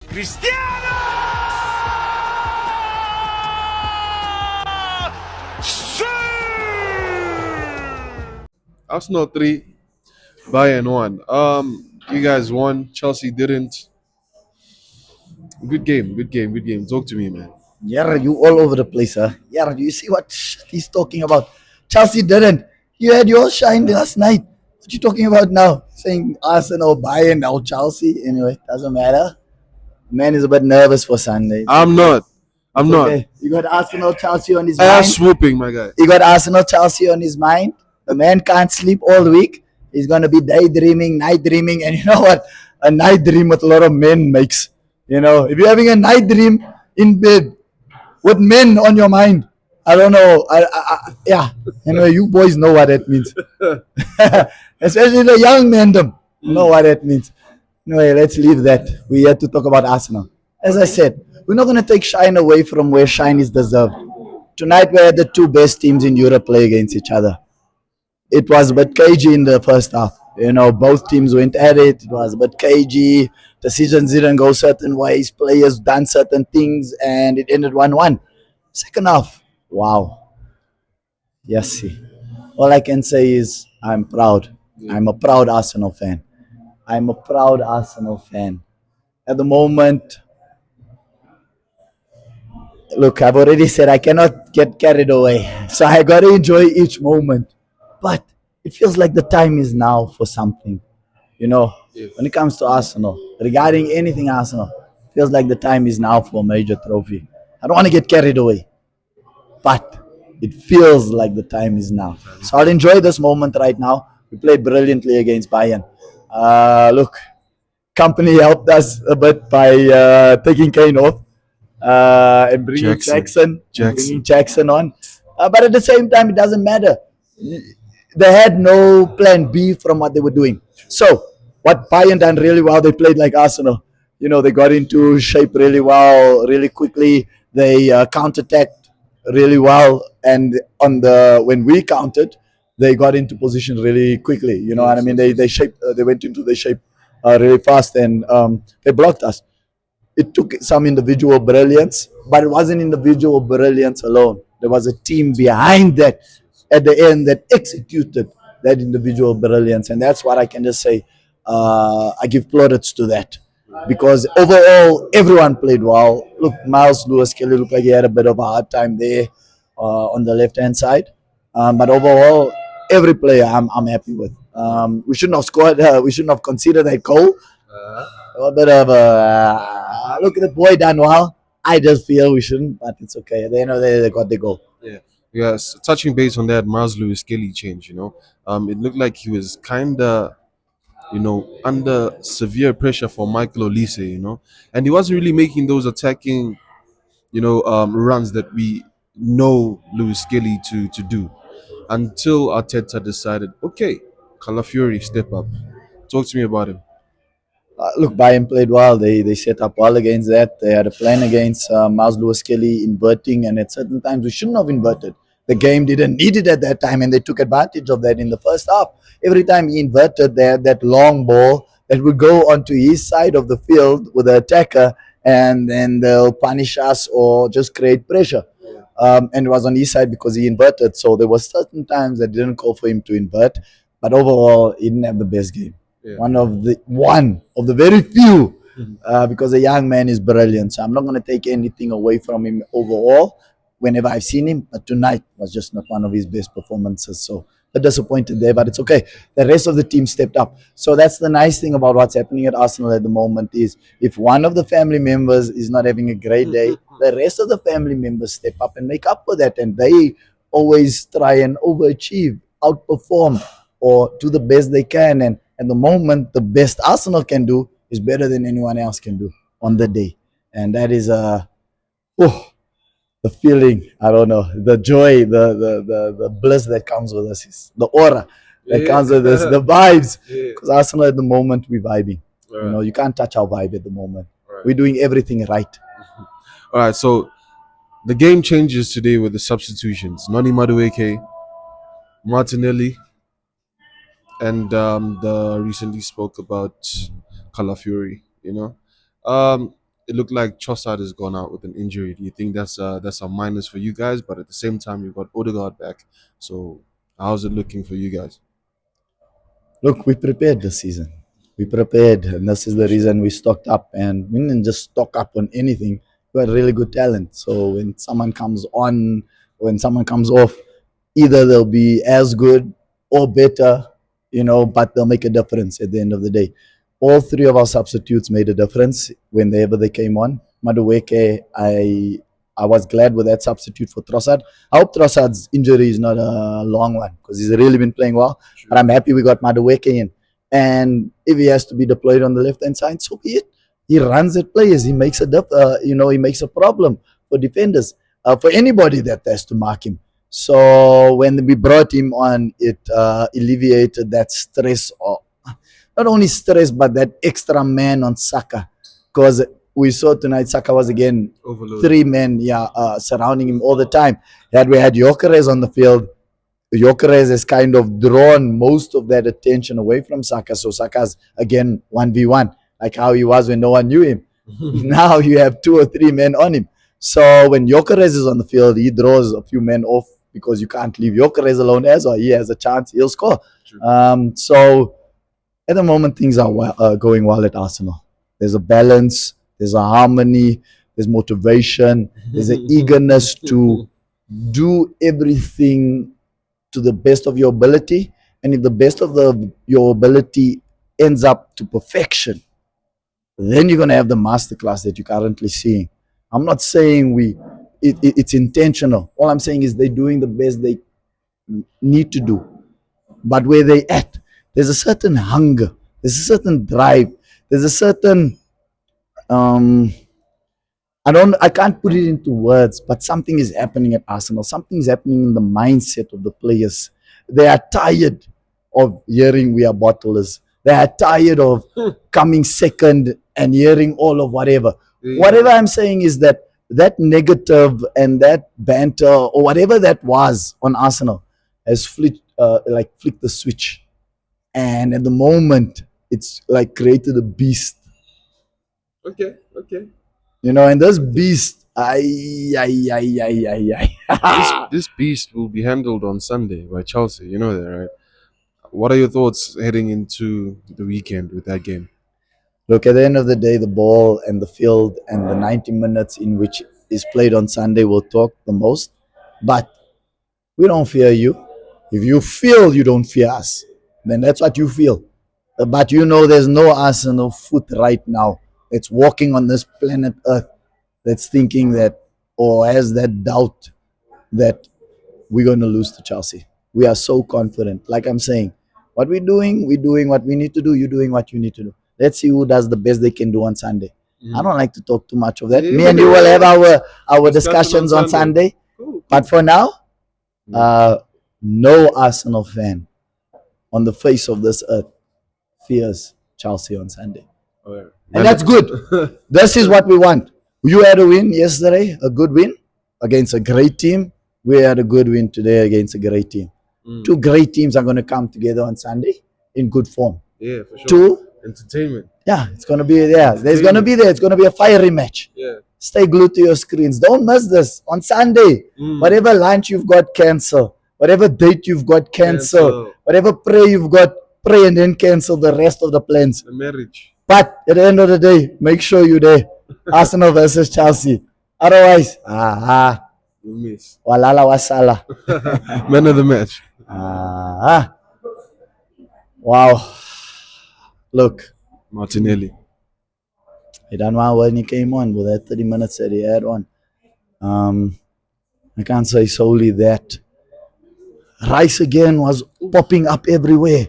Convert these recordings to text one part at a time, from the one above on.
Cristiano! Arsenal 3, Bayern 1. You guys won. Chelsea didn't. Good game. Good game. Good game. Talk to me, man. Yeah, you all over the place, huh? Yeah, do you see what he's talking about? Chelsea didn't. You had your shine last night. What you talking about now? Saying Arsenal, Bayern, now Chelsea. Anyway, doesn't matter. Man is a bit nervous for Sunday. It's I'm okay. not. I'm It's not. okay. You got Arsenal, Chelsea on his mind. Ass whooping, my guy. He got Arsenal, Chelsea on his mind. The man can't sleep all week. He's going to be daydreaming, night dreaming. And you know what? A night dream with a lot of men makes. You know, if you're having a night dream in bed with men on your mind, I don't know. Yeah. Anyway, you boys know what that means. Especially the young men, them know what that means. Anyway, let's leave that. We had to talk about Arsenal. As I said, we're not going to take shine away from where shine is deserved. Tonight we had the two best teams in Europe play against each other. It was a bit cagey in the first half. You know, both teams went at it. It was a bit cagey. Decisions didn't go certain ways. Players done certain things, and it ended 1-1. Second half, wow. Yes, see. All I can say is I'm proud. I'm a proud Arsenal fan. I'm a proud Arsenal fan. At the moment, look, I've already said I cannot get carried away. So I got to enjoy each moment. But it feels like the time is now for something. You know, when it comes to Arsenal, regarding anything Arsenal, feels like the time is now for a major trophy. I don't want to get carried away, but it feels like the time is now. So I'll enjoy this moment right now. We played brilliantly against Bayern. Look, company helped us a bit by taking Kane off and bringing bringing Jackson on. But at the same time, it doesn't matter. They had no plan B from what they were doing. So what Bayern done really well, they played like Arsenal. You know, they got into shape really well, really quickly. They counter-attacked really well, and on the when we countered, they got into position really quickly. You know what I mean? They went into the shape really fast, and they blocked us. It took some individual brilliance, but it wasn't individual brilliance alone. There was a team behind that at the end that executed that individual brilliance, and that's what I can just say. I give plaudits to that because overall everyone played well. Look, Miles Lewis Kelly looked like he had a bit of a hard time there on the left hand side, but overall every player I'm happy with. We shouldn't have scored. We shouldn't have conceded that goal. A bit of a look at the boy done well. I just feel we shouldn't, but it's okay. At the end of the day, they got the goal. Yeah. Yes. Touching base on that Mars Lewis Kelly change, it looked like he was kind of, under severe pressure for Michael Olise, and he wasn't really making those attacking, runs that we know Lewis Kelly to do until Arteta decided, okay, Calafiori, step up. Talk to me about him. Look, Bayern played well. They set up well against that. They had a plan against Miles Lewis Kelly inverting, and at certain times we shouldn't have inverted. The game didn't need it at that time, and they took advantage of that in the first half. Every time he inverted, they had that long ball that would go onto his side of the field with the attacker, and then they'll punish us or just create pressure. And it was on his side because he inverted. So there were certain times that didn't call for him to invert, but overall, he didn't have the best game. Yeah. One of the very few, because the young man is brilliant. So I'm not going to take anything away from him overall. Whenever I've seen him, but tonight was just not one of his best performances. So a disappointed there, but it's okay. The rest of the team stepped up. So that's the nice thing about what's happening at Arsenal at the moment is if one of the family members is not having a great day, the rest of the family members step up and make up for that, and they always try and overachieve, outperform, or do the best they can. And at the moment, the best Arsenal can do is better than anyone else can do on the day, and that is the feeling, I don't know, the joy, the bliss that comes with us, is the aura that comes with us, the vibes. Because Arsenal at the moment, we're vibing. All You know, right. you can't touch our vibe at the moment. All right. We're doing everything right. All right. So the game changes today with the substitutions. Noni Madueke, Martinelli, and the recently spoke about Calafiori. Um, it looked like Trossard has gone out with an injury. Do you think that's a minus for you guys? But at the same time, you've got Odegaard back. So how's it looking for you guys? Look, we prepared this season. We prepared, and this is For the sure. reason we stocked up. And we didn't just stock up on anything. We had really good talent. So when someone comes on, when someone comes off, either they'll be as good or better, but they'll make a difference at the end of the day. All three of our substitutes made a difference whenever they came on. Madueke, I was glad with that substitute for Trossard. I hope Trossard's injury is not a long one because he's really been playing well. But True. I'm happy we got Madueke in. And if he has to be deployed on the left hand side, so be it. He runs at players. He makes he makes a problem for defenders, for anybody that has to mark him. So when we brought him on, it alleviated that stress, or not only stress, but that extra man on Saka. Because we saw tonight, Saka was again Overloaded. three men, surrounding him all the time. Had we had Jokeres on the field, Jokeres has kind of drawn most of that attention away from Saka. So Saka's again 1v1, like how he was when no one knew him. Now you have two or three men on him. So when Jokeres is on the field, he draws a few men off because you can't leave Jokeres alone as well. He has a chance, he'll score. True. So at the moment, things are going well at Arsenal. There's a balance, there's a harmony, there's motivation, there's an eagerness to do everything to the best of your ability. And if the best of your ability ends up to perfection, then you're going to have the masterclass that you're currently seeing. I'm not saying it's intentional. All I'm saying is they're doing the best they need to do. But where they at, there's a certain hunger, there's a certain drive, there's a certain um, I can't put it into words, but something is happening at Arsenal. Something is happening in the mindset of the players. They are tired of hearing we are bottlers. They are tired of coming second and hearing all of whatever. Yeah. Whatever I'm saying is that negative and that banter or whatever that was on Arsenal has flicked the switch, and at the moment it's like created a beast, Okay. Okay. and this beast, I. This beast will be handled on Sunday by Chelsea. You know that, right? What are your thoughts heading into the weekend with that game? Look, at the end of the day, the ball and the field and the 90 minutes in which is played on Sunday will talk the most. But we don't fear you. If you feel you don't fear us, then that's what you feel. But there's no Arsenal foot right now that's walking on this planet Earth that's thinking that, or has that doubt that we're going to lose to Chelsea. We are so confident. Like I'm saying, what we're doing what we need to do. You're doing what you need to do. Let's see who does the best they can do on Sunday. I don't like to talk too much of that. Me and you will have our discussions on Sunday. Cool. But for now, no Arsenal fan on the face of this earth fears Chelsea on Sunday. Alright. And that's good. This is what we want. You had a win yesterday, a good win against a great team. We had a good win today against a great team. Two great teams are going to come together on Sunday in good form. Yeah, for sure. Two, Entertainment. yeah, it's going to be there. There's going to be there. It's going to be a fiery match. Yeah. Stay glued to your screens. Don't miss this on Sunday. Whatever lunch you've got, cancel. Whatever date you've got, cancel. Whatever prayer you've got, pray and then cancel the rest of the plans. The marriage. But at the end of the day, make sure you're there. Arsenal versus Chelsea. Otherwise, You miss. walala wasala. Man of the match. Wow. Look, Martinelli. I don't know when he came on with that 30 minutes that he had on. I can't say solely that. Rice again was popping up everywhere.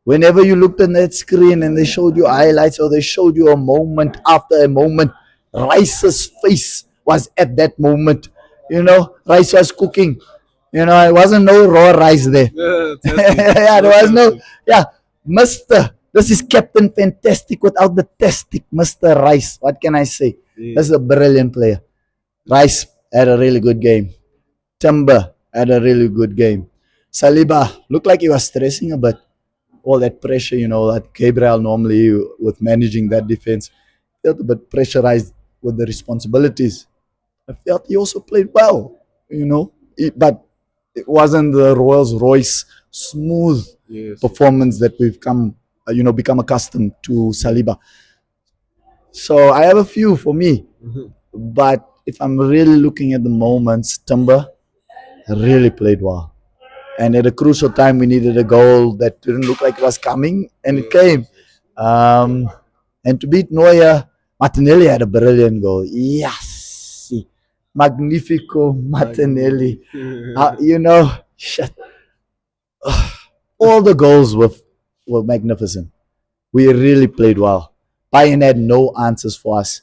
Whenever you looked on that screen and they showed you highlights or they showed you a moment after a moment, Rice's face was at that moment. Rice was cooking. It wasn't no raw rice there. Yeah, there was no. Yeah, Mr. This is Captain Fantastic without the tastic, Mr. Rice. What can I say? Yeah. This is a brilliant player. Rice had a really good game. Timber had a really good game. Saliba looked like he was stressing a bit. All that pressure, that Gabriel normally with managing that defense. felt a bit pressurized with the responsibilities. I felt he also played well, but it wasn't the Rolls Royce smooth Yes, yes. performance that we've become accustomed to Saliba. So I have a few for me, Mhm. but if I'm really looking at the moments, Timber really played well. And at a crucial time, we needed a goal that didn't look like it was coming, and it Yes, came. yes, yes. Um, and to beat Neuer, Martinelli had a brilliant goal. Yes, Magnifico Martinelli. Shit. All the goals were magnificent. We really played well. Bayern had no answers for us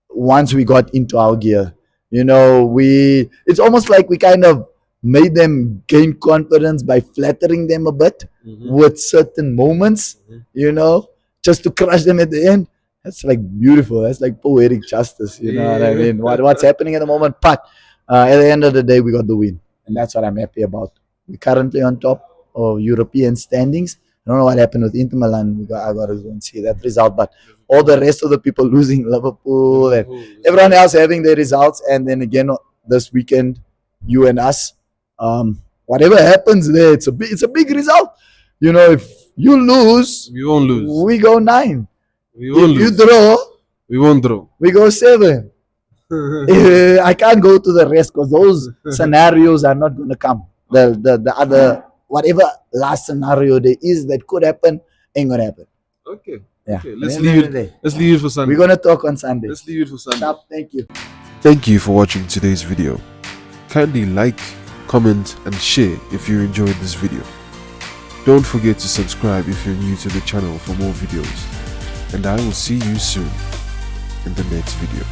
once we got into our gear. We it's almost like we kind of made them gain confidence by flattering them a bit Mhm, with certain moments, mhm. just to crush them at the end. That's like beautiful. That's like poetic justice. You know what I Yeah. mean? What's happening at the moment? But at the end of the day, we got the win, and that's what I'm happy about. We're currently on top of European standings. I don't know what happened with Inter Milan. I got to go and see that result, but all the rest of the people losing, Liverpool and Liverpool, that's everyone right. else having their results, and then again this weekend, you and us. Whatever happens there, it's a big result. If you lose, We won't lose. we go 9. We won't If you lose. draw, We won't draw. we go 7. I can't go to the rest because those scenarios are not going to come. The other whatever last scenario there is that could happen ain't gonna happen. Okay. Yeah. Okay. At the end of the day, Let's leave it for we're Sunday. gonna talk on Sunday. Let's leave it for Sunday. Sharp, thank you. Thank you for watching today's video. Kindly like, comment, and share if you enjoyed this video. Don't forget to subscribe if you're new to the channel for more videos. And I will see you soon in the next video.